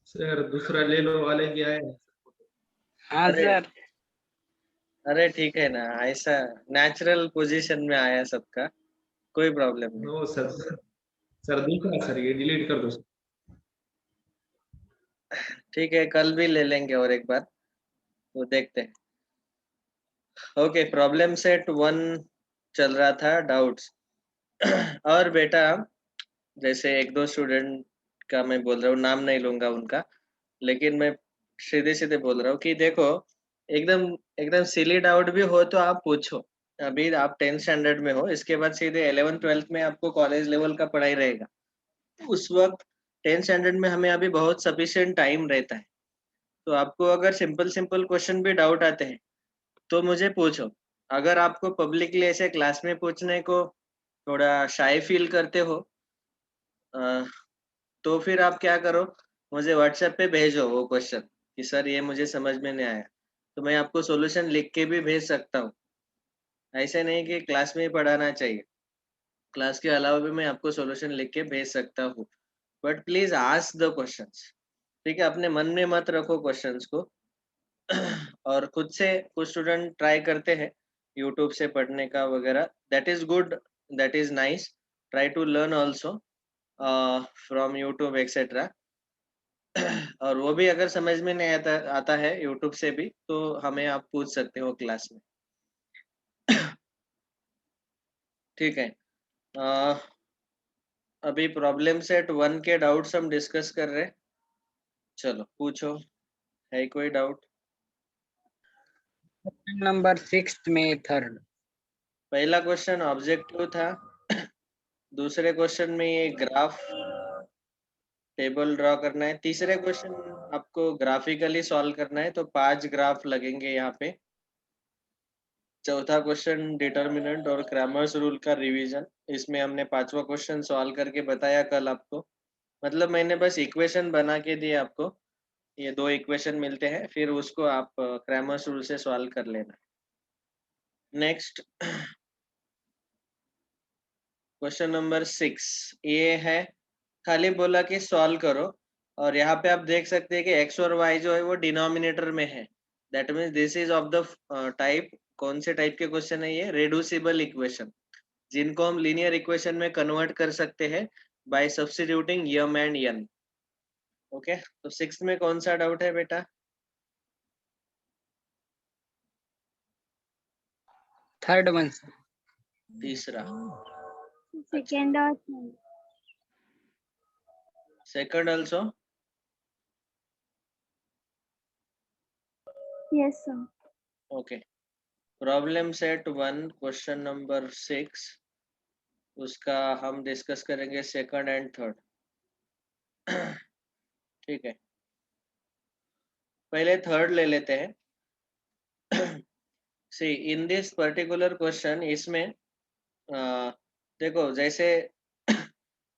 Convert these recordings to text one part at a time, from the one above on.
Sir दूसरा ले लो वाले की आए। हाँ अरे सर। अरे ठीक है ना, ऐसा नेचुरल पोजीशन में आया सबका, कोई प्रॉब्लम नहीं। No sir. सर दूसरा सर ये डिलीट कर दो सर। ठीक है, कल भी ले लेंगे और एक बार, तो देखते हैं। ओके, प्रॉब्लम सेट 1 चल रहा था, डाउट्स। और बेटा, जैसे एक दो स्टूडेंट का मैं बोल रहा हूँ, नाम नहीं लूंगा उनका, लेकिन मैं सीधे सीधे बोल रहा हूँ कि देखो, एकदम एकदम सिली डाउट भी हो तो आप पूछो। अभी आप 10th स्टैंडर्ड में हो, इसके बाद सीधे 11th 12th में आपको कॉलेज लेवल का पढ़ाई रहेगा। उस वक्त 10th स्टैंडर्ड में हमें अभी बहुत सफिशिएंट टाइम रहता है। तो आपको अगर सिंपल सिंपल क्वेश्चन भी डाउट आते हैं तो मुझे पूछो। अगर आपको पब्लिकली ऐसे क्लास में पूछने को थोड़ा शाय फील करते हो, तो फिर आप क्या करो, मुझे व्हाट्सएप पे भेजो वो क्वेश्चन कि सर ये मुझे समझ में नहीं आया, तो मैं आपको सॉल्यूशन लिख के भी भेज सकता हूँ। ऐसे नहीं कि क्लास में ही पढ़ाना चाहिए, क्लास के अलावा भी मैं आपको सॉल्यूशन लिख के भेज सकता हूँ। But please ask the questions, ठीक है? अपने मन में मत रखो क्वेश्चंस को। और खुद से कुछ स्टूडेंट ट्राई करते हैं यूट्यूब से पढ़ने का वगैरह, that is good, that is nice. Try to learn also from YouTube etcetera. और वो भी अगर समझ में नहीं आता आता है यूट्यूब से भी, तो हमें आप पूछ सकते हो क्लास में। ठीक है। अ, अभी प्रॉब्लम सेट 1 के डाउट्स हम डिस्कस कर रहे हैं। चलो पूछो, है कोई डाउट? नंबर 6 में थर्ड। पहला क्वेश्चन ऑब्जेक्टिव था। दूसरे क्वेश्चन में ये ग्राफ टेबल ड्रॉ करना है। तीसरे क्वेश्चन आपको ग्राफिकली सॉल्व करना है, तो 5 ग्राफ लगेंगे यहाँ पे। चौथा क्वेश्चन डिटर्मिनेंट और क्रैमर्स रूल का रिवीजन। इसमें हमने पांचवा क्वेश्चन सॉल्व करके बताया कल आपको, मतलब मैंने बस इक्वेशन बना के दिए आपको। ये 2 इक्वेशन मिलते हैं, फिर उसको आप क्रैमर्स रूल से सॉल्व कर लेना। नेक्स्ट क्वेश्चन नंबर 6 ये है, खाली बोला कि सॉल्व करो, और यहाँ पे आप देख सकते हैं कि x और y जो है वो डिनोमिनेटर में है। That means this is of the type, कौन से टाइप के क्वेश्चन है ये? रेड्यूसिबल इक्वेशन, जिनको हम लीनियर इक्वेशन में कन्वर्ट कर सकते हैं by substituting m and n. Okay, तो 6 में कौन सा डाउट है बेटा? Third one sir. तीसरा। सेकेंड और second also? Yes sir. Okay, problem set 1 question number 6, उसका हम डिस्कस करेंगे सेकंड एंड थर्ड। ठीक है, पहले थर्ड ले लेते हैं। सी इन दिस पर्टिकुलर क्वेश्चन, इसमें देखो, जैसे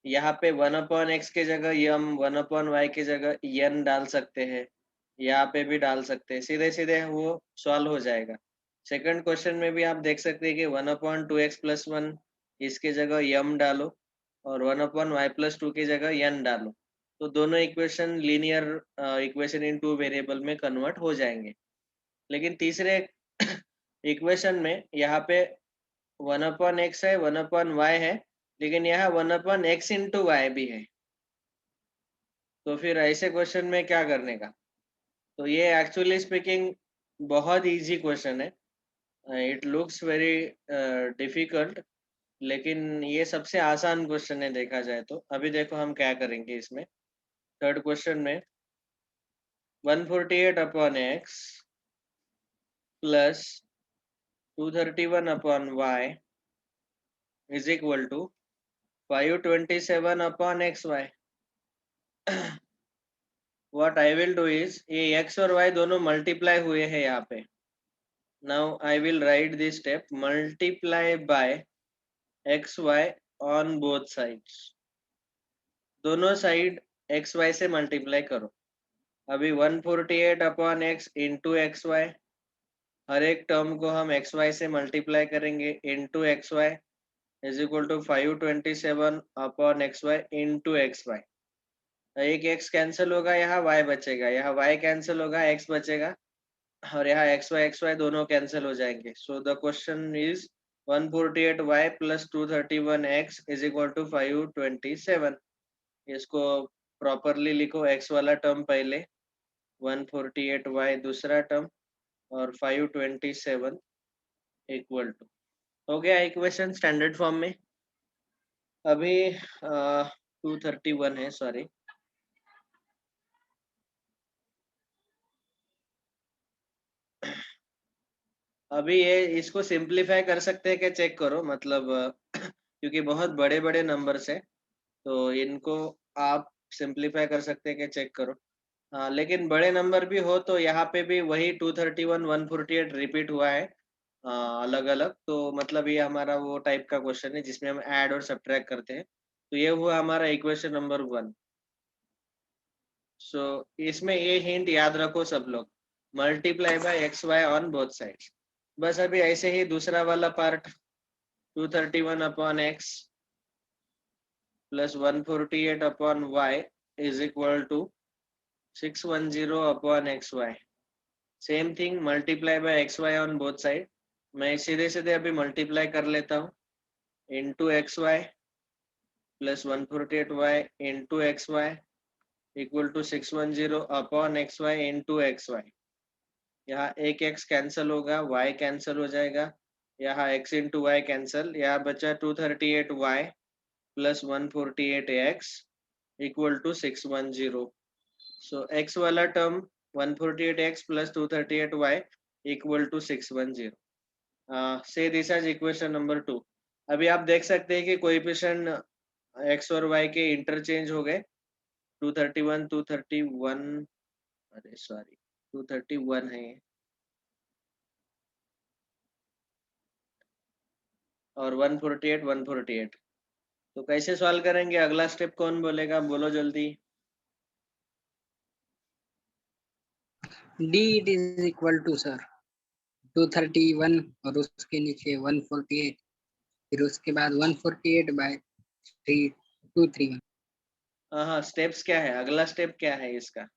यहाँ पे 1/x के जगह यम, 1/y की जगह यन डाल सकते हैं, यहाँ पे भी डाल सकते हैं, सीधे सीधे वो सॉल्व हो जाएगा। सेकंड क्वेश्चन में भी आप देख सकते हैं कि 1/2x+1 इसके जगह यम डालो, और 1/y+2 की जगह यन डालो, तो दोनों equation linear equation in 2 variable में कन्वर्ट हो जाएंगे। लेकिन तीसरे इक्वेशन में यहाँ पे 1/x है, 1/y है, लेकिन यहाँ 1/x इंटू वाई भी है। तो फिर ऐसे क्वेश्चन में क्या करने का? तो ये एक्चुअली स्पीकिंग बहुत इजी क्वेश्चन है। इट लुक्स वेरी डिफिकल्ट, लेकिन ये सबसे आसान क्वेश्चन है देखा जाए तो। अभी देखो हम क्या करेंगे इसमें। थर्ड क्वेश्चन में 148/x plus 231/y is equal to 527/xy। What I will do is, ये x और y दोनों मल्टीप्लाई हुए हैं यहाँ पे। Now I will write this step, multiply by xy on both sides। दोनों साइड xy से मल्टीप्लाई करो। अभी 148/x इंटू एक्स वाई, हर एक टर्म को हम xy से मल्टीप्लाई करेंगे into xy is equal to 527/xy into xy। एक x कैंसिल होगा, यहाँ y बचेगा, यहाँ y कैंसिल होगा, x बचेगा, और यहाँ xy दोनों कैंसिल हो जाएंगे. So the question is 148y plus 231x is equal to 527. इसको प्रॉपरली लिखो. x वाला टर्म पहले, 148y दूसरा टर्म, और 527 इक्वल टू. हो गया इक्वेशन स्टैंडर्ड फॉर्म में. अभी 231 है, सॉरी. अभी ये इसको सिंप्लीफाई कर सकते हैं क्या, चेक करो. मतलब क्योंकि बहुत बड़े बड़े नंबर्स है, तो इनको आप सिंप्लीफाई कर सकते हैं क्या, चेक करो. हाँ, लेकिन बड़े नंबर भी हो तो यहाँ पे भी वही 231 148 रिपीट हुआ है अलग अलग. तो मतलब ये हमारा वो टाइप का क्वेश्चन है जिसमें हम ऐड और सब्ट्रैक्ट करते हैं. तो ये हुआ हमारा इक्वेशन नंबर 1. सो इसमें ये हिंट याद रखो सब लोग. Multiply by x y on both sides. बस अभी ऐसे ही दूसरा वाला part, 231 upon x plus 148 upon y is equal to 610 upon x y. Same thing, multiply by x y on both side. मैं सीधे सीधे अभी मल्टीप्लाई कर लेता हूँ. Into x y plus 148 y into x y equal to 610 upon x y into x y. यहाँ एक x cancel होगा, y कैंसिल हो जाएगा, यहाँ x इंटू वाई कैंसिल. यहाँ बचा 238y plus 148x equal to 610. So x वाला term 148x plus 238y equal to 610. से दिस इज इक्वेशन नंबर 2. अभी आप देख सकते हैं कि कोएफिशिएंट x और y के इंटरचेंज हो गए. 231 अरे सॉरी 231 है और 148. तो कैसे सॉल्व करेंगे, अगला स्टेप कौन बोलेगा, बोलो जल्दी. D it is equal to sir 231 और उसके नीचे 148, फिर उसके बाद 148 by 231. हाँ, स्टेप्स क्या है, अगला स्टेप क्या है इसका.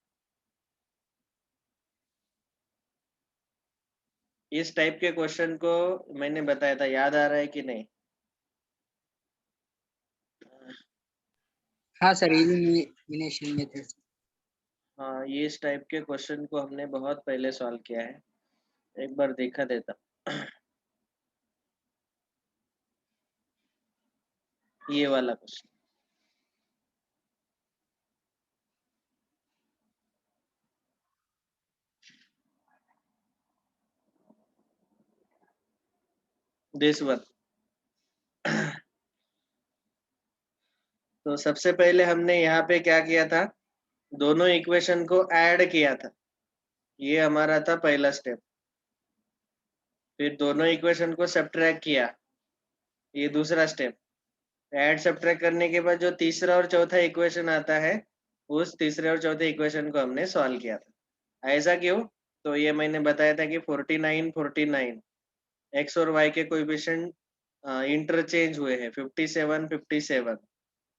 इस टाइप के क्वेश्चन को मैंने बताया था, याद आ रहा है कि नहीं. हाँ सर, एलिमिनेशन मेथड. हाँ, ये इस टाइप के क्वेश्चन को हमने बहुत पहले सॉल्व किया है. एक बार देखा देता. ये वाला क्वेश्चन. This one. तो सबसे पहले हमने यहाँ पे क्या किया था, दोनों इक्वेशन को ऐड किया था. ये हमारा था पहला स्टेप. फिर दोनों इक्वेशन को सब्ट्रैक्ट किया, ये दूसरा स्टेप. ऐड सब्ट्रैक्ट करने के बाद जो तीसरा और चौथा इक्वेशन आता है, उस तीसरे और चौथे इक्वेशन को हमने सॉल्व किया था. ऐसा क्यों, तो ये मैंने बताया था कि 49 एक्स और वाई के कोएफिशिएंट इंटरचेंज हुए हैं. 57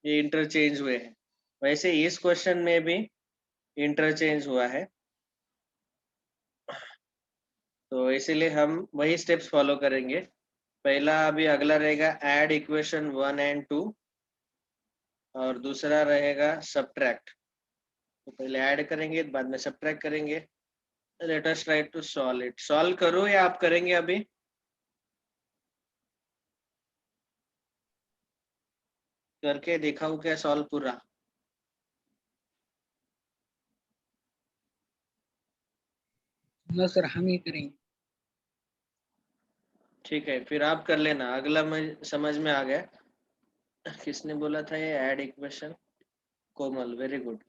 ये इंटरचेंज हुए हैं. वैसे इस क्वेश्चन में भी इंटरचेंज हुआ है. तो इसीलिए हम वही स्टेप्स फॉलो करेंगे. पहला अभी अगला रहेगा ऐड इक्वेशन 1 एंड 2, और दूसरा रहेगा सब्ट्रैक्ट. तो पहले ऐड करेंगे, बाद में सब्ट्रैक्ट करेंगे. Let us try to solve it. Solve करो या आप करेंगे अभी, करके दिखाऊं क्या सॉल्व पूरा. नो सर, हम ही करेंगे. ठीक है, फिर आप कर लेना. अगला मैं समझ में आ गया. किसने बोला था ये ऐड इक्वेशन, कोमल, वेरी गुड.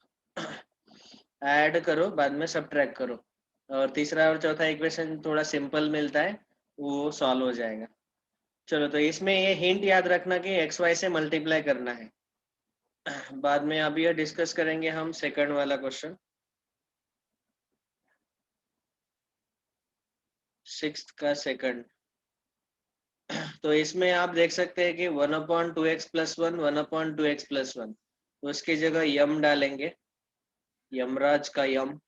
ऐड करो, बाद में सब्ट्रैक्ट करो, और तीसरा और चौथा इक्वेशन थोड़ा सिंपल मिलता है, वो सॉल्व हो जाएगा. चलो, तो इसमें ये हिंट याद रखना कि एक्स वाई से मल्टीप्लाई करना है. बाद में अभी ये डिस्कस करेंगे हम सेकंड वाला क्वेश्चन, 6th का सेकंड. तो इसमें आप देख सकते हैं कि 1/2x + 1 1/2x + 1. तो उसकी जगह यम डालेंगे, यमराज का यम,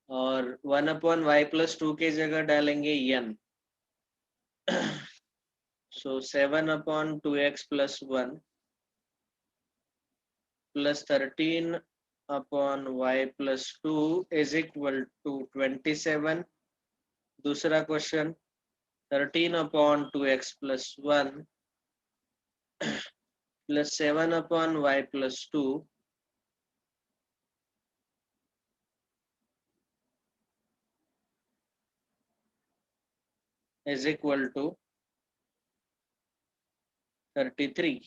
और 1/y+2 की जगह डालेंगे यन। सो 7/2x + 1 + 13/y+2 = 27। दूसरा क्वेश्चन 13/2x + 1 + 7/y+2 = 33।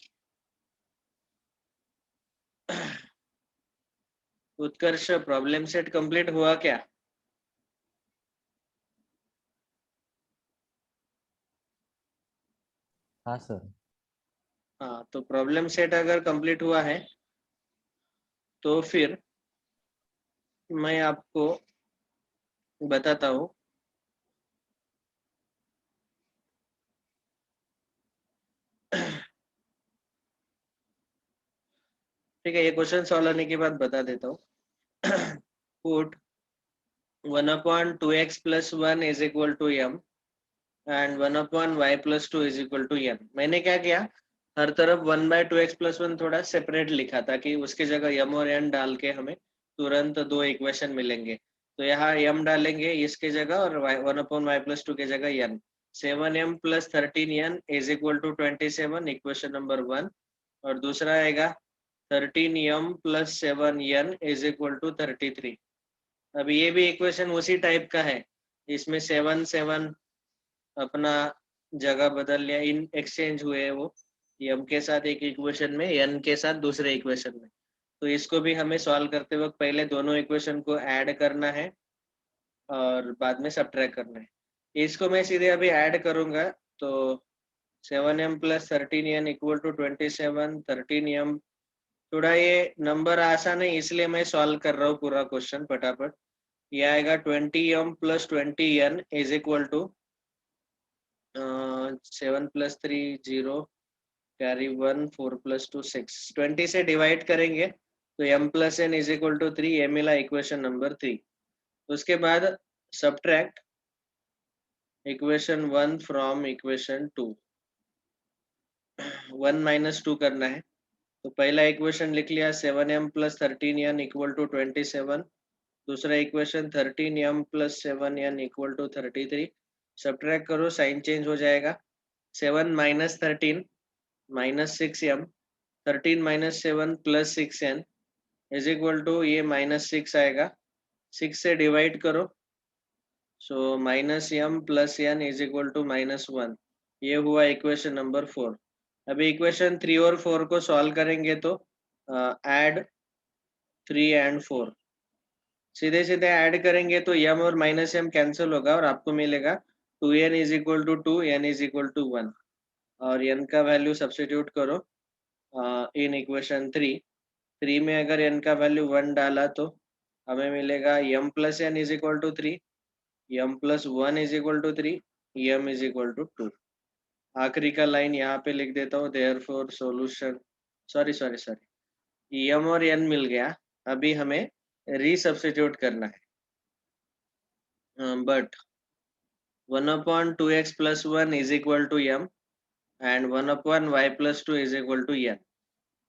उत्कर्ष प्रॉब्लम सेट कंप्लीट हुआ क्या? हाँ सर। हाँ, तो प्रॉब्लम सेट अगर कंप्लीट हुआ है तो फिर मैं आपको बताता हूँ। ठीक है, ये क्वेश्चन सॉल्व होने के बाद बता देता हूँ। Put 1/2x + 1 = m and 1/y+2 = n। मैंने क्या किया, हर तरफ 1/2x + 1 थोड़ा सेपरेट लिखा ताकि उसकी जगह m और n डाल के हमें तुरंत दो इक्वेशन मिलेंगे। तो यहाँ m डालेंगे इसके जगह और 1/y+2 की जगह n। 7m + 13n = 27, equation number 1। और दूसरा आएगा 13m + 7n = 33। अब ये भी इक्वेशन उसी टाइप का है, इसमें 7 अपना जगह बदल लिया, इन एक्सचेंज हुए वो m के साथ एक इक्वेशन में, n के साथ दूसरे इक्वेशन में। तो इसको भी हमें सॉल्व करते वक्त पहले दोनों इक्वेशन को ऐड करना है और बाद में सब्ट्रैक्ट करना है। इसको मैं सीधे अभी ऐड करूंगा, तो 7m + 13n = 27। 13m, थोड़ा ये नंबर आसान है इसलिए मैं सॉल्व कर रहा हूँ पूरा क्वेश्चन फटाफट। ये आएगा 20m + 20n = 7 + 3 0 कैरी 1 4 + 2 6। 20 से डिवाइड करेंगे तो m + n = 3, ये मिला इक्वेशन नंबर 3। उसके बाद सब्ट्रैक्ट इक्वेशन 1 फ्रॉम इक्वेशन 2। 1 - 2 करना है, तो पहला इक्वेशन लिख लिया 7m + 13n = 27। दूसरा इक्वेशन 13m + 7n = 33। सब्ट्रैक्ट करो, साइन चेंज हो जाएगा। 7 - 13 -6m, 13 - 7 + 6n = ये -6 आएगा। 6 से डिवाइड करो, सो -m + n = -1। ये हुआ इक्वेशन नंबर 4। अभी इक्वेशन 3 और 4 को सॉल्व करेंगे तो ऐड 3 and 4 सीधे सीधे ऐड करेंगे तो m और -m कैंसिल होगा और आपको मिलेगा 2n = 2, n = 1। और n का वैल्यू सब्स्टिट्यूट करो इन इक्वेशन 3 में अगर n का वैल्यू 1 डाला तो हमें मिलेगा m + n = 3, m + 1 = 3, m = 2। आखिरी का लाइन यहाँ पे लिख देता हूँ, देयरफॉर सॉल्यूशन, सॉरी m और n मिल गया। अभी हमें रीसब्स्टिट्यूट करना है, but 1/2x + 1 = m and 1/y+2 = n।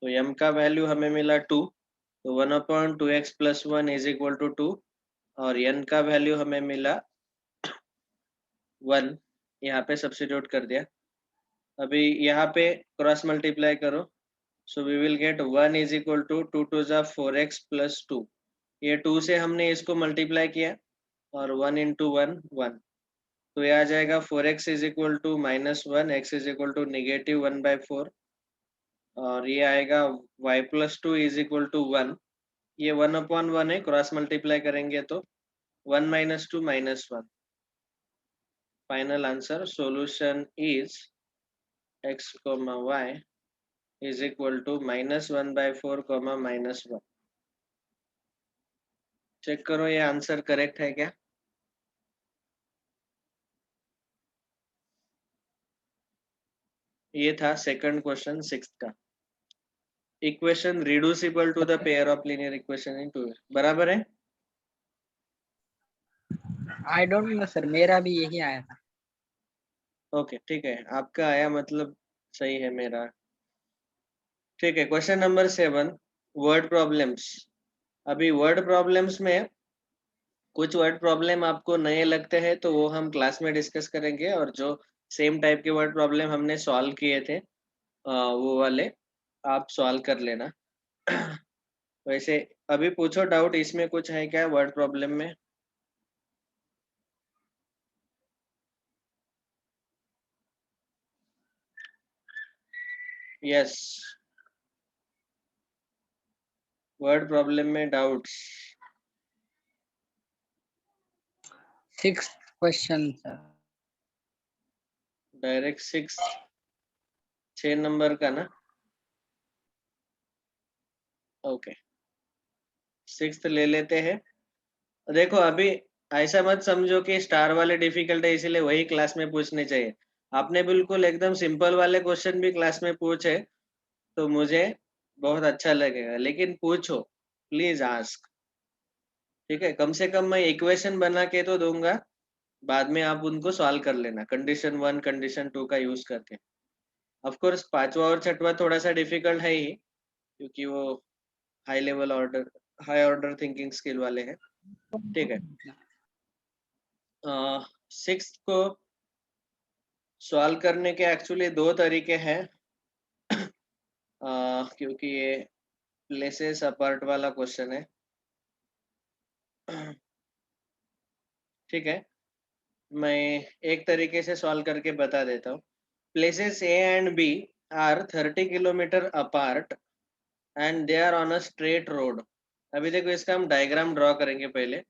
तो m का वैल्यू हमें मिला 2, तो 1/2x + 1 = 2 और n का वैल्यू हमें मिला 1, यहाँ पे सब्स्टिट्यूट कर दिया। अभी यहाँ पे क्रॉस मल्टीप्लाई करो, so we will get 1 = 2 2 = 4x + 2। ये 2 से हमने इसको मल्टीप्लाई किया और 1 × 1 1, तो ये आ जाएगा 4x = -1, x = -1/4 और ये आएगा y+2 = 1। ये 1/1 है, क्रॉस मल्टीप्लाई करेंगे तो 1 - 2 -1। Final answer solution is x, y = -1/4, -1। Check करो ये आंसर करेक्ट है क्या? ये था सेकंड क्वेश्चन 6th का। Equation reducible to the pair of linear equation in 2 बराबर है। आई डोंट नो सर, मेरा भी यही आया था। ओके ठीक है, आपका आया मतलब सही है मेरा। ठीक है, क्वेश्चन नंबर 7 वर्ड प्रॉब्लम्स। अभी वर्ड प्रॉब्लम्स में कुछ वर्ड प्रॉब्लम आपको नए लगते हैं तो वो हम क्लास में डिस्कस करेंगे, और जो सेम टाइप के वर्ड प्रॉब्लम हमने सॉल्व किए थे वो वाले आप सॉल्व कर लेना। वैसे अभी पूछो डाउट, इसमें कुछ है क्या वर्ड प्रॉब्लम में? यस, वर्ड प्रॉब्लम में doubts. 6th question sir. Direct 6 number का ना? ओके 6th ले लेते हैं। देखो अभी ऐसा मत समझो कि स्टार वाले डिफिकल्ट है इसीलिए वही क्लास में पूछने चाहिए। आपने बिल्कुल एकदम सिंपल वाले क्वेश्चन भी क्लास में पूछे तो मुझे बहुत अच्छा लगेगा, लेकिन पूछो प्लीज आस्क। ठीक है, कम से कम मैं इक्वेशन बना के तो दूंगा, बाद में आप उनको सॉल्व कर लेना कंडीशन 1 कंडीशन 2 का यूज करके। ऑफ कोर्स 5वां और 6वां थोड़ा सा डिफिकल्ट है ही, क्योंकि वो हाई ऑर्डर थिंकिंग स्किल वाले हैं। ठीक है, 6th को सॉल्व करने के एक्चुअली 2 तरीके हैं, क्योंकि ये प्लेसेस अपार्ट वाला क्वेश्चन है। ठीक है, मैं एक तरीके से सॉल्व करके बता देता हूँ। Places A and B are 30 kilometre apart and they are on a straight road. अभी देखो इसका हम डायग्राम ड्रॉ करेंगे पहले।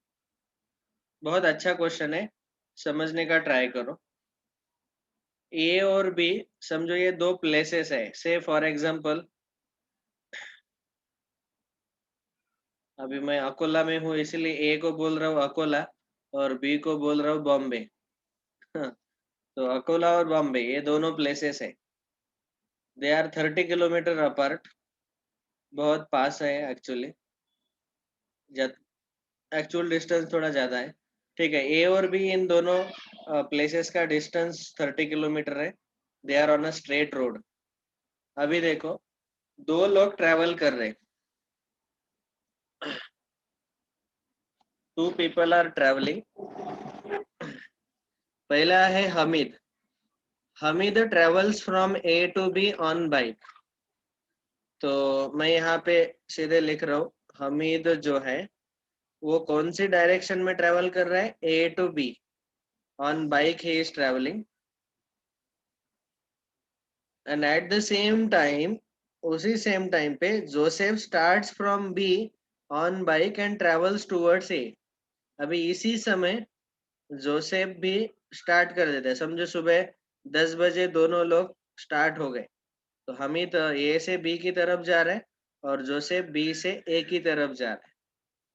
बहुत अच्छा क्वेश्चन है, समझने का ट्राई करो। ए और बी समझो ये 2 प्लेसेस है। से फॉर एग्जांपल अभी मैं अकोला में हूँ इसलिए ए को बोल रहा हूँ अकोला और बी को बोल रहा हूँ बॉम्बे। तो अकोला और बॉम्बे ये दोनों प्लेसेस है। दे आर 30 किलोमीटर अपार्ट, बहुत पास है एक्चुअली, एक्चुअल डिस्टेंस थोड़ा ज्यादा है। ठीक है, ए और बी इन दोनों प्लेसेस का डिस्टेंस 30 किलोमीटर है। They are on a straight road. अभी देखो 2 लोग ट्रेवल कर रहे, 2 people आर ट्रेवलिंग। पहला है Hamid. Hamid travels from A to B on bike. तो मैं यहाँ पे सीधे लिख रहा हूँ, हमीद जो है वो कौन सी डायरेक्शन में ट्रेवल कर रहा है? A to B on bike he is travelling. And at the same time, उसी सेम टाइम पे Joseph starts from B on bike and travels towards A. अभी इसी समय जोसेफ भी स्टार्ट कर देते हैं। समझो सुबह 10 बजे दोनों लोग स्टार्ट हो गए, तो हमीद ए से बी की तरफ जा रहे हैं और जोसेफ बी से ए की तरफ जा रहे हैं।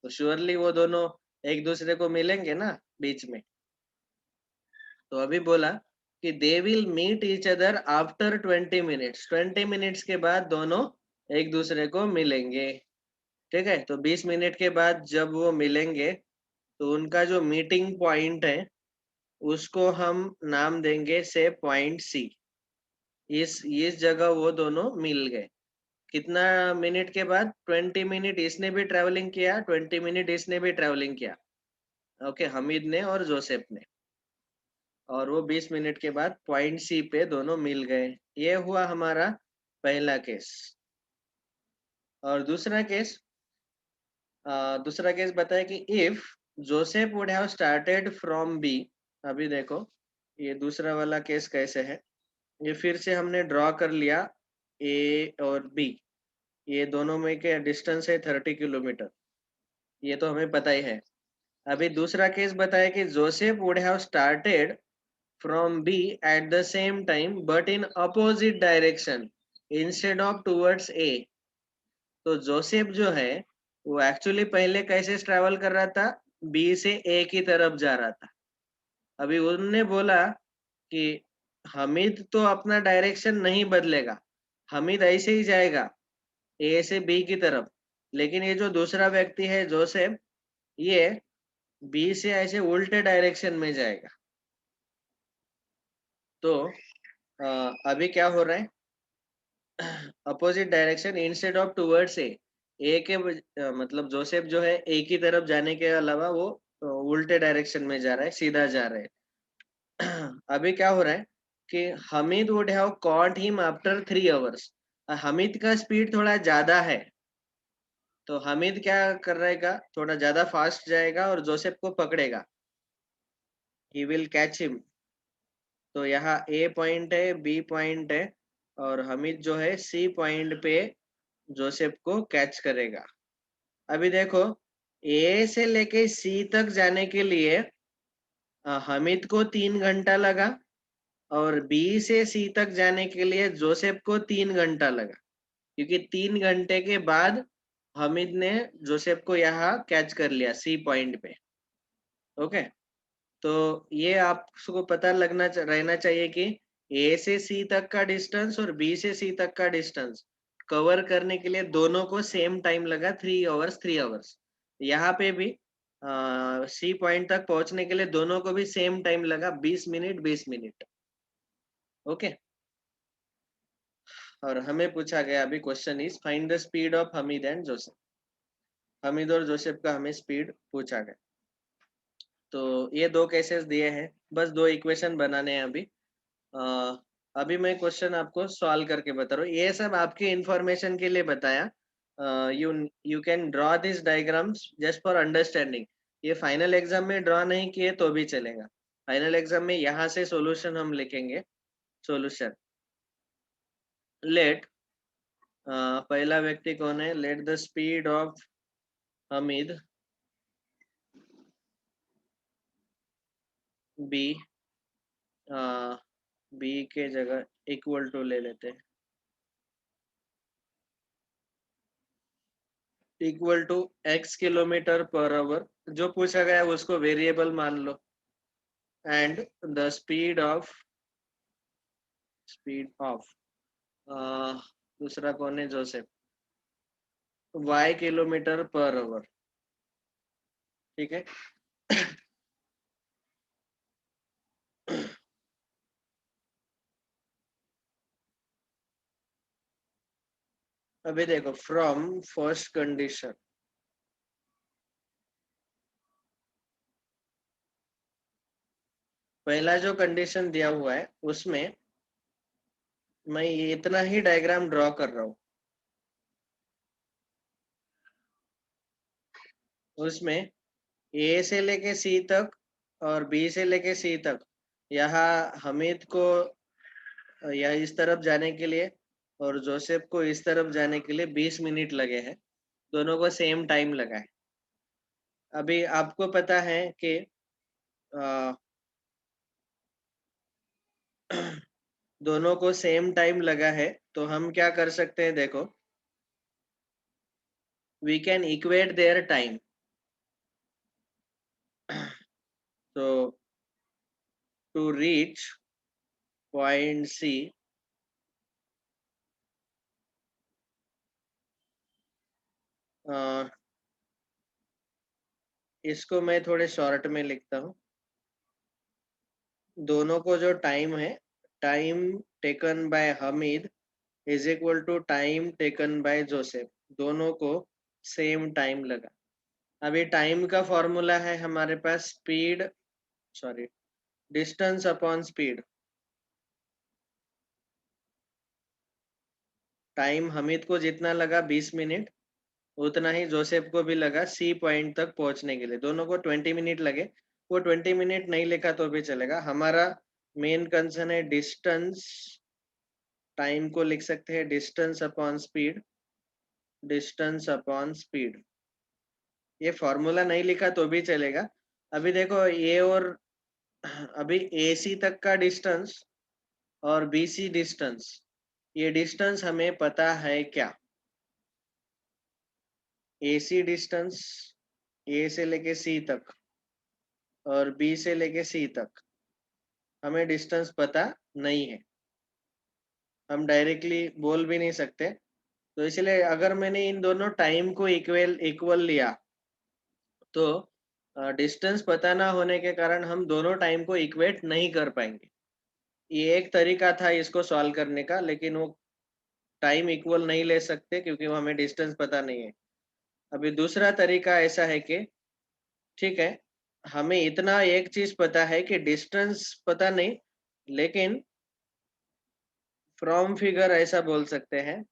तो श्योरली वो दोनों एक दूसरे को मिलेंगे ना बीच में। तो अभी बोला कि they will meet each other after 20 minutes. 20 minutes के बाद दोनों एक दूसरे को मिलेंगे। ठीक है, तो 20 मिनट के बाद जब वो मिलेंगे तो उनका जो मीटिंग पॉइंट है उसको हम नाम देंगे से पॉइंट सी। इस जगह वो दोनों मिल गए। कितना मिनट के बाद? 20 मिनट इसने भी ट्रैवलिंग किया, 20 मिनट इसने भी ट्रैवलिंग किया। ओके, हमीद ने और जोसेफ ने। और वो 20 मिनट के बाद पॉइंट सी पे दोनों मिल गए। ये हुआ हमारा पहला केस। और दूसरा केस बताया कि if Joseph would have started from B. अभी देखो ये दूसरा वाला केस कैसे है। ये फिर से हमने ड्रॉ कर लिया ए और बी, ये दोनों में के डिस्टेंस है 30 किलोमीटर, ये तो हमें पता ही है। अभी दूसरा केस बताया कि Joseph would have started from B at the same time but in opposite direction instead of towards A. तो जोसेफ जो है वो एक्चुअली पहले कैसे ट्रैवल कर रहा था? बी से ए की तरफ जा रहा था। अभी उन्होंने बोला कि हमीद तो अपना डायरेक्शन नहीं बदलेगा, हमीद ऐसे ही जाएगा ए से बी की तरफ, लेकिन ये जो दूसरा व्यक्ति है जोसेफ, ये बी से ऐसे उल्टे डायरेक्शन में जाएगा। तो अभी क्या हो रहा है, opposite direction instead of towards A के मतलब जोसेफ जो है ए की तरफ जाने के अलावा वो उल्टे डायरेक्शन में जा रहा है, सीधा जा रहा है। अभी क्या हो रहा है कि Hamid would have caught him after 3 hours. Hamid का स्पीड थोड़ा ज्यादा है, तो हमीद क्या कर रहेगा, थोड़ा ज्यादा फास्ट जाएगा और जोसेफ को पकड़ेगा, ही विल कैच हिम। तो यहाँ ए पॉइंट है, बी पॉइंट है, और हमीद जो है सी पॉइंट पे जोसेफ को कैच करेगा। अभी देखो, ए से लेके सी तक जाने के लिए हमीद को 3 घंटा लगा, और बी से सी तक जाने के लिए जोसेफ को 3 घंटा लगा, क्योंकि 3 घंटे के बाद हमीद ने जोसेफ को यहाँ कैच कर लिया सी पॉइंट पे। ओके, तो ये आपको पता रहना चाहिए कि ए से सी तक का डिस्टेंस और बी से सी तक का डिस्टेंस कवर करने के लिए दोनों को सेम टाइम लगा, 3 आवर्स 3 आवर्स। यहाँ पे भी सी पॉइंट तक पहुंचने के लिए दोनों को भी सेम टाइम लगा, 20 मिनट 20 मिनट। ओके, और हमें पूछा गया अभी question is find the speed of Hamid and Joseph. Hamid और जोसेफ का हमें स्पीड पूछा गया। तो ये 2 केसेस दिए हैं, बस 2 इक्वेशन बनाने हैं अभी। अभी मैं क्वेश्चन आपको सॉल्व करके बता रहा हूँ, ये सब आपके इंफॉर्मेशन के लिए बताया। You can draw this diagrams just for understanding. ये फाइनल एग्जाम में ड्रॉ नहीं किए तो भी चलेगा, फाइनल एग्जाम में यहाँ से सॉल्यूशन हम लिखेंगे। सॉल्यूशन लेट, पहला व्यक्ति कौन है, let the speed of Hamid b, b के जगह इक्वल टू ले लेते हैं, equal to x kilometre per hour, जो पूछा गया है उसको वेरिएबल मान लो, एंड द स्पीड ऑफ दूसरा कौन है, Joseph, y kilometre per hour. ठीक है, अभी देखो, फ्रॉम फर्स्ट कंडीशन, पहला जो कंडीशन दिया हुआ है उसमें मैं ये इतना ही डायग्राम ड्रॉ कर रहा हूं। उसमें ए से लेके सी तक और बी से लेके सी तक, यहाँ हमीद को या इस तरफ जाने के लिए और जोसेफ को इस तरफ जाने के लिए 20 मिनट लगे हैं, दोनों को सेम टाइम लगा है। अभी आपको पता है कि दोनों को सेम टाइम लगा है, तो हम क्या कर सकते हैं, देखो, we can equate their time. तो टू रीच पॉइंट सी, इसको मैं थोड़े शॉर्ट में लिखता हूँ। दोनों को जो टाइम है, time taken by Hamid is equal to time taken by Joseph, दोनों को सेम टाइम लगा। अभी टाइम का फॉर्मूला है हमारे पास, speed, sorry, distance upon speed. Time Hamid को जितना लगा 20 मिनट, उतना ही जोसेफ को भी लगा सी पॉइंट तक पहुंचने के लिए, दोनों को 20 मिनट लगे। वो 20 मिनट नहीं लिखा तो भी चलेगा, हमारा मेन कंसर्न है डिस्टेंस। टाइम को लिख सकते हैं distance upon speed, distance upon speed. ये फॉर्मूला नहीं लिखा तो भी चलेगा। अभी देखो, ये और अभी ए सी तक का डिस्टेंस और बी सी डिस्टेंस, ये डिस्टेंस हमें पता है क्या, ए सी डिस्टेंस ए से लेके सी तक और बी से लेके सी तक हमें डिस्टेंस पता नहीं है। हम डायरेक्टली बोल भी नहीं सकते तो इसलिए अगर मैंने इन दोनों टाइम को इक्वल लिया तो डिस्टेंस पता ना होने के कारण हम दोनों टाइम को इक्वेट नहीं कर पाएंगे। ये एक तरीका था इसको सॉल्व करने का, लेकिन वो टाइम इक्वल नहीं ले सकते क्योंकि वो हमें डिस्टेंस पता नहीं है। अभी दूसरा तरीका ऐसा है कि ठीक है, हमें इतना एक चीज पता है कि डिस्टेंस पता नहीं, लेकिन फ्रॉम फिगर ऐसा बोल सकते हैं,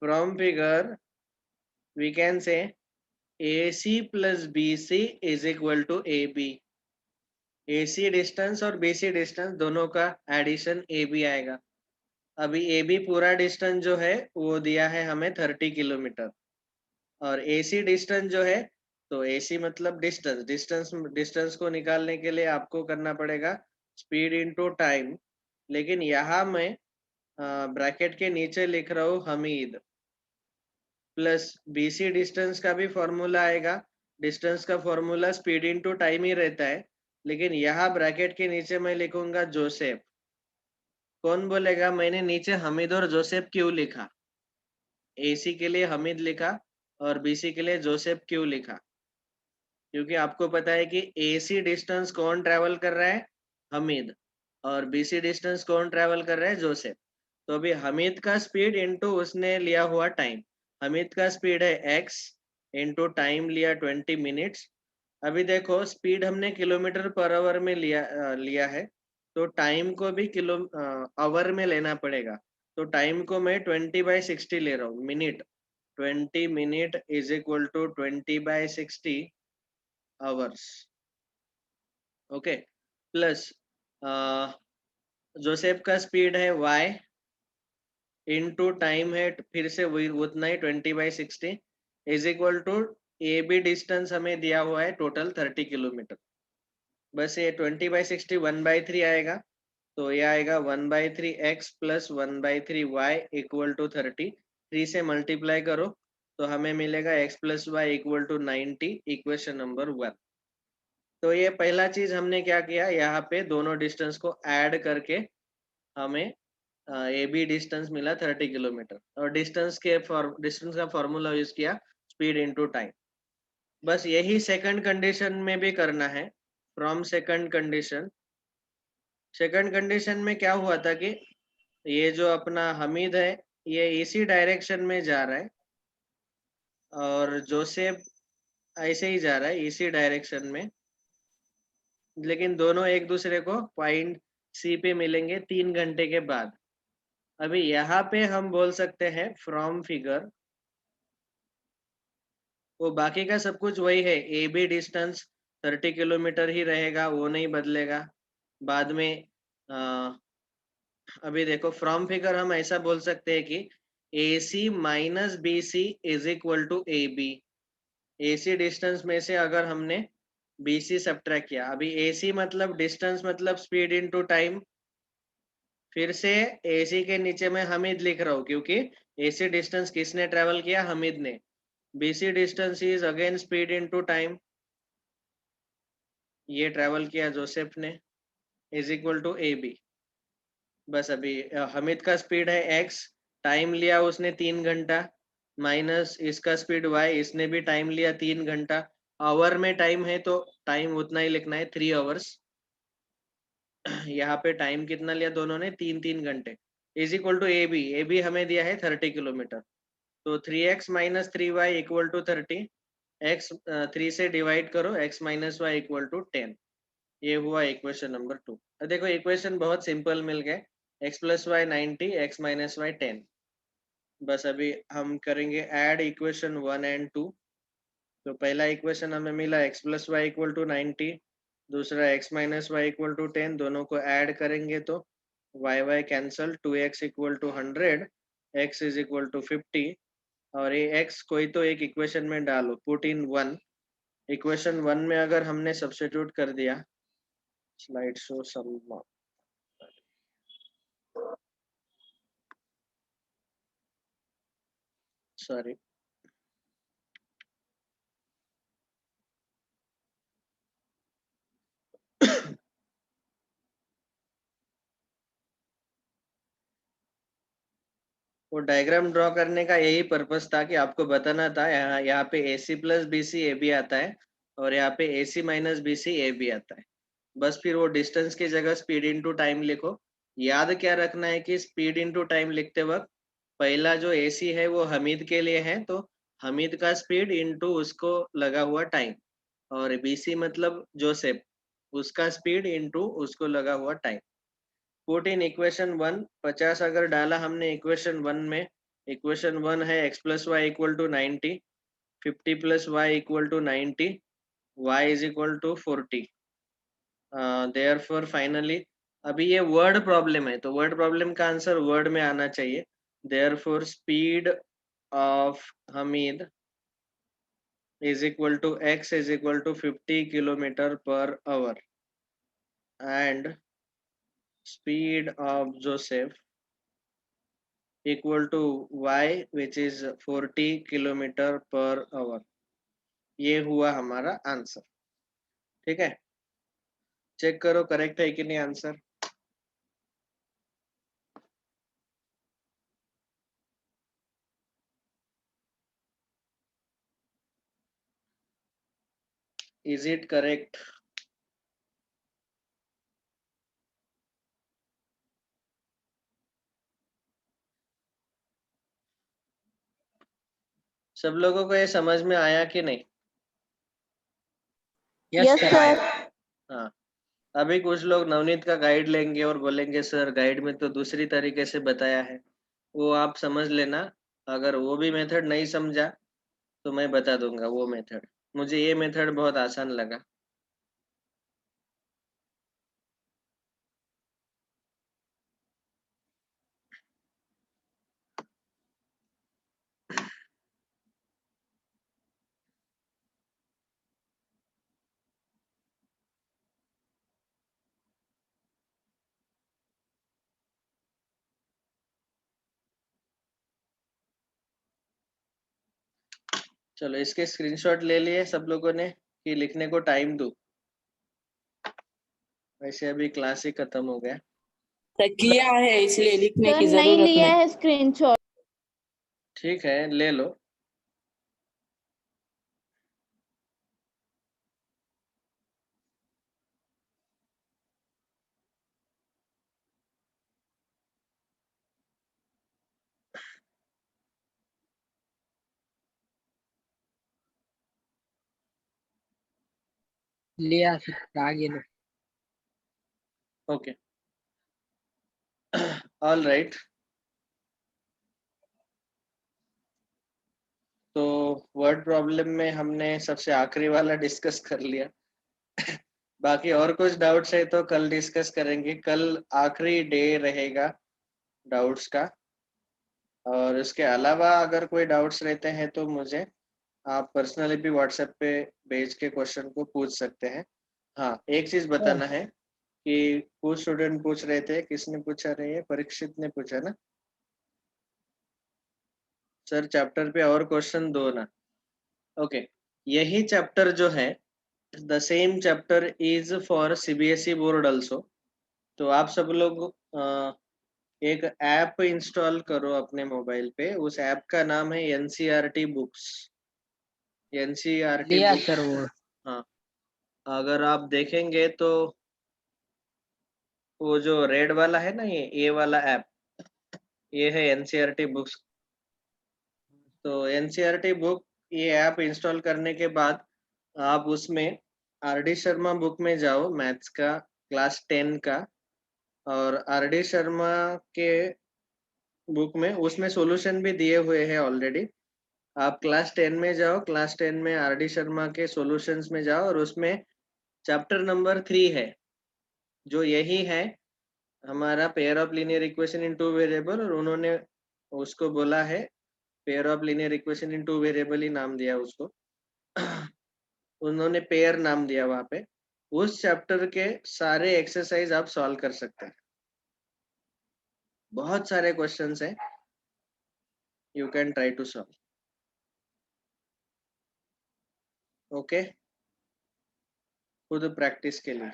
from figure we can say AC plus BC is equal to AB। AC distance और BC डिस्टेंस दोनों का एडिशन AB आएगा। अभी AB पूरा डिस्टेंस जो है वो दिया है हमें 30 किलोमीटर, और AC डिस्टेंस जो है, तो AC मतलब डिस्टेंस, डिस्टेंस को निकालने के लिए आपको करना पड़ेगा स्पीड इनटू टाइम। लेकिन यहाँ मैं ब्रैकेट के नीचे लिख रहा हूँ हमीद, प्लस BC डिस्टेंस का भी फॉर्मूला आएगा। डिस्टेंस का फॉर्मूला स्पीड इनटू टाइम ही रहता है, लेकिन यहाँ ब्रैकेट के नीचे मैं लिखूंगा जोसेफ। कौन बोलेगा मैंने नीचे हमीद और जोसेफ क्यों लिखा? AC के लिए हमीद लिखा और BC के लिए जोसेफ क्यों लिखा? क्योंकि आपको पता है कि AC डिस्टेंस कौन ट्रेवल कर रहा है? हमीद। और BC डिस्टेंस कौन ट्रेवल कर रहा है? जोसेफ। तो अभी हमीद का स्पीड इनटू उसने लिया हुआ टाइम, हमीद का स्पीड है x इनटू टाइम लिया 20 मिनट्स। अभी देखो स्पीड हमने किलोमीटर पर आवर में लिया है, तो टाइम को भी किलो आवर में लेना पड़ेगा। तो टाइम को मैं 20/60 ले रहा हूँ, minute. 20 minute is equal to 20/60 hours. Okay, plus Joseph का स्पीड है y इनटू टाइम है फिर से वही उतना ही 20/60 is equal to AB distance हमें दिया हुआ है टोटल 30 किलोमीटर। बस ये 20/60 1/3 आएगा, तो ये आएगा 1/3 x plus 1/3 y equal to 30। 3 से मल्टीप्लाई करो तो हमें मिलेगा x plus y equal to 90, equation number 1। तो ये पहला चीज हमने क्या किया, यहाँ पे दोनों डिस्टेंस को ऐड करके हमें AB डिस्टेंस मिला 30 किलोमीटर, और डिस्टेंस का फॉर्मूला यूज किया स्पीड इनटू टाइम। बस यही सेकंड कंडीशन में भी करना है। फ्रॉम सेकंड कंडीशन में क्या हुआ था कि ये जो अपना हमीद है ये इसी डायरेक्शन में जा रहा है, और जोसेफ ऐसे ही जा रहा है इसी डायरेक्शन में, लेकिन दोनों एक दूसरे को पॉइंट C पे मिलेंगे 3 घंटे के बाद। अभी यहाँ पे हम बोल सकते हैं फ्रॉम फिगर, वो बाकी का सब कुछ वही है, AB डिस्टेंस 30 किलोमीटर ही रहेगा, वो नहीं बदलेगा। बाद में अभी देखो फ्रॉम फिगर हम ऐसा बोल सकते हैं कि AC minus BC is equal to AB। AC distance में से अगर हमने BC सब्ट्रैक्ट किया, अभी AC मतलब डिस्टेंस मतलब स्पीड इनटू टाइम, फिर से AC के नीचे मैं हमीद लिख रहा हूँ क्योंकि AC डिस्टेंस किसने ट्रेवल किया? हमीद ने। BC distance is again speed into time, ये ट्रेवल किया जोसेफ ने, इज इक्वल टू AB। बस अभी हमीद का स्पीड है x, टाइम लिया उसने 3 घंटा, माइनस इसका स्पीड y, इसने भी टाइम लिया 3 घंटा। आवर में टाइम है तो टाइम उतना ही लिखना है 3 आवर्स। यहाँ पे टाइम कितना लिया दोनों ने? 3-3 घंटे, इज इक्वल टू AB हमें दिया है 30 किलोमीटर, तो 3x minus 3y equal to 30। x 3 से डिवाइड करो, x minus y equal to 10। ये हुआ इक्वेशन नंबर 2। देखो इक्वेशन बहुत सिंपल मिल गए, x plus y 90, x minus y 10। बस अभी हम करेंगे ऐड इक्वेशन 1 एंड 2। तो पहला इक्वेशन हमें मिला x plus y equal to 90, दूसरा x minus y equal to 10, दोनों को ऐड करेंगे तो y cancel, 2x equal to 100, x is equal to 50, और ये x कोई तो एक इक्वेशन में डालो, पुट इन 1। इक्वेशन 1 में अगर हमने सब्स्टिट्यूट कर दिया, स्लाइड शो सम, सॉरी, वो डायग्राम ड्रॉ करने का यही पर्पस था कि आपको बताना था यहाँ पे AC प्लस BC AB आता है और यहाँ पे AC माइनस BC AB आता है। बस फिर वो डिस्टेंस की जगह स्पीड इनटू टाइम लिखो। याद क्या रखना है कि स्पीड इनटू टाइम लिखते वक्त पहला जो AC है वो हमीद के लिए है, तो हमीद का स्पीड इनटू उसको लगा हुआ टाइम, और BC मतलब जोसेफ, उसका स्पीड इनटू उसको लगा हुआ टाइम। पुट इन इक्वेशन 1, 50 अगर डाला हमने इक्वेशन 1 में, इक्वेशन 1 है x plus y equal to 90, 50 plus y equal to 90, y is equal to 40। Therefore finally अभी ये वर्ड प्रॉब्लम है, तो वर्ड प्रॉब्लम का आंसर वर्ड में आना चाहिए। Therefore speed of Hamid is equal to x is equal to 50 kilometer per hour and speed of Joseph equal to y which is 40 kilometer per hour। ये हुआ हमारा answer. ठीक है, चेक करो करेक्ट है कि नहीं आंसर। Is it correct? सब लोगों को ये समझ में आया कि नहीं? Yes sir. हाँ, अभी कुछ लोग नवनीत का गाइड लेंगे और बोलेंगे सर गाइड में तो दूसरी तरीके से बताया है, वो आप समझ लेना। अगर वो भी मेथड नहीं समझा तो मैं बता दूंगा वो मेथड। मुझे ये मेथड बहुत आसान लगा। चलो इसके स्क्रीनशॉट ले लिए सब लोगों ने कि लिखने को टाइम दूं? वैसे अभी क्लास ही खत्म हो गया। सर किया है इसलिए लिखने की सर नहीं जरूरत लिया नहीं। है स्क्रीनशॉट। ठीक है, ले लो। लिया सर, आगे लो। Okay, all right. तो वर्ड प्रॉब्लम में हमने सबसे आखिरी वाला डिस्कस कर लिया। बाकी और कुछ डाउट्स है तो कल डिस्कस करेंगे। कल आखिरी डे रहेगा डाउट्स का, और इसके अलावा अगर कोई डाउट्स रहते हैं तो मुझे आप पर्सनली भी व्हाट्सएप पे भेज के क्वेश्चन को पूछ सकते हैं। हाँ, एक चीज बताना है कि कुछ स्टूडेंट पूछ रहे थे, किसने पूछा रहे है? परीक्षित ने पूछा ना सर, चैप्टर पे और क्वेश्चन दो ना। ओके, यही चैप्टर जो है the same chapter is for CBSE board also. तो आप सब लोग एक ऐप इंस्टॉल करो अपने मोबाइल पे। उस ऐप का नाम है NCERT बुक्स। NCERT लिया बुक्स। सर वो। हाँ, अगर आप देखेंगे तो वो जो रेड वाला है ना, ये वाला ऐप, ये है NCERT बुक्स। तो NCERT बुक, ये ऐप इंस्टॉल करने के बाद आप उसमें RD शर्मा बुक में जाओ, मैथ्स का क्लास 10 का। और RD शर्मा के बुक में उसमें सॉल्यूशन भी दिए हुए हैं ऑलरेडी। आप क्लास 10 में जाओ, क्लास 10 में RD शर्मा के सॉल्यूशंस में जाओ, और उसमें चैप्टर नंबर 3 है जो यही है हमारा pair of linear equation in two variable, और उन्होंने उसको बोला है pair of linear equation in two variable ही नाम दिया उसको। उन्होंने पेयर नाम दिया वहां पे। उस चैप्टर के सारे एक्सरसाइज आप सॉल्व कर सकते हैं। बहुत सारे क्वेश्चंस हैं, you can try to solve. Okay, खुद प्रैक्टिस के लिए।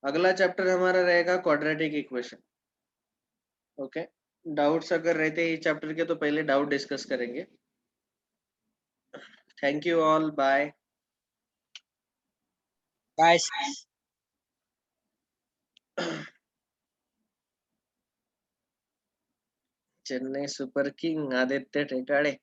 अगला चैप्टर हमारा रहेगा क्वाड्रेटिक इक्वेशन। ओके, डाउट्स अगर रहते हैं चैप्टर के तो पहले डाउट डिस्कस करेंगे। Thank you all, bye. Bye. Chennai super king Aditya टेकाड़े।